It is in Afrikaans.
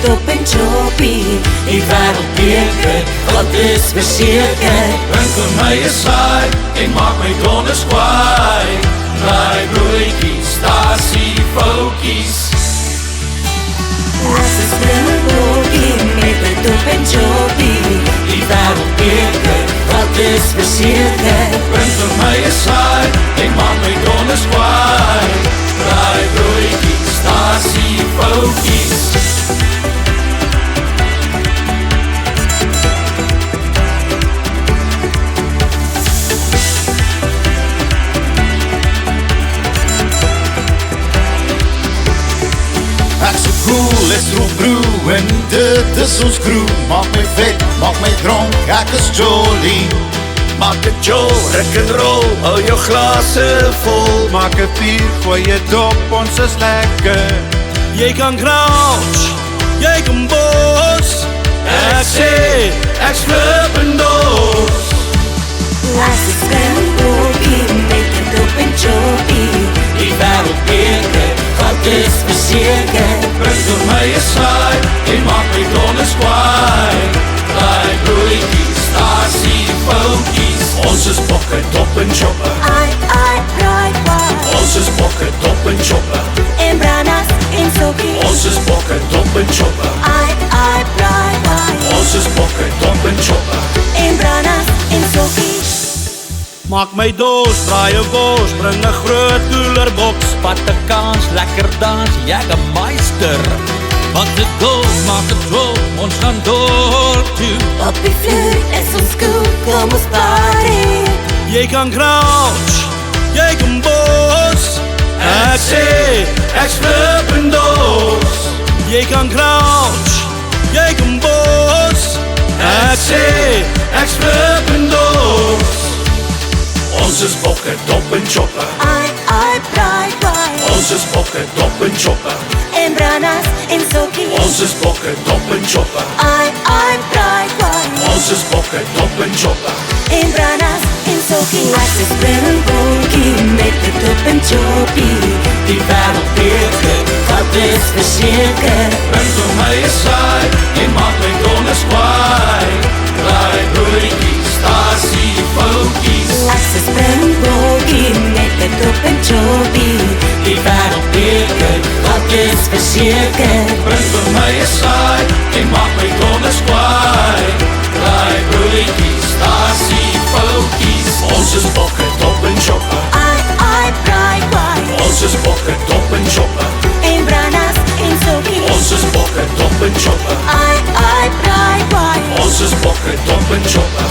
het op en choppie. Die wereldbeker, wat is verseker. Drink vir my is saai, en maak my donders kwaai. Draai broodjies, stasie foutjies. Laat ons Springbokkie met het op en choppie. Die wereldbeker, wat is verseker. Drink vir my is saai, en maak my donders kwaai. Draai broodjies, stasie foutjies. Cool, is roep broe en dit is ons crew. Maak my vet, maak my dronk, ek is Jolie. Maak het jol, rock and roll, hou jou glase vol. Maak 'n vuur, gooi dit op, ons is lekker. Jy kan crouch, jy kan bos. Ek sê, ek's flippendos. Laat ons Springbokkie met het op en choppie. Die wereldbeker, wat is verseker. Drink vir my is saai, en maak my donders kwaai. Draai broodjies, stasie foutjies. Ons is bokke, dop en choppe. Ai, braai, waai. Ons is bokke, dop en choppe. En branas en sokkie. Ons is bokke, dop en choppe. Ai, braai, waai. Ons is bokke, dop en choppe. En branas en sokkie. Maak my doos, draai 'n bos, bring 'n groot koelerboks. Vat 'n kans, lekker dans, Jägermeister. Wat het goal, maak het rol, ons gaan door toe. Op die vloer is ons cool, kom ons party. Jy kan crouch, jy kan bos. Ek sê, ek's flippendos. Jy kan crouch, jy kan bos. Ek sê, ek's flippendos. Ons is bokke, dop en choppe. Ai, braai, waai. Ons is bokke, dop en choppe. En branas en sokkie. Ons is bokke, dop en choppe. Ai, braai, waai. Ons is bokke, dop en choppe. En branas en sokkie. As is Springbokkie met het op en choppie. Die wereldbeker, Wat is verseker. drink vir my is saai, en maak my donders kwaai. Draai broodjies, stasie foutjies. As is Springbokkie met het op en choppie. Die wereldbeker, Wat is verseker. drink vir my is saai, en maak my donders kwaai. Draai broodjies, stasie foutjies. Ons is bokke, dop en choppe. Ai, braai, waai. Ons is bokke, dop en choppe. En branas en sokkie. Ons is bokke, dop en choppe. Ai, braai, waai. Ons is bokke, dop en choppe.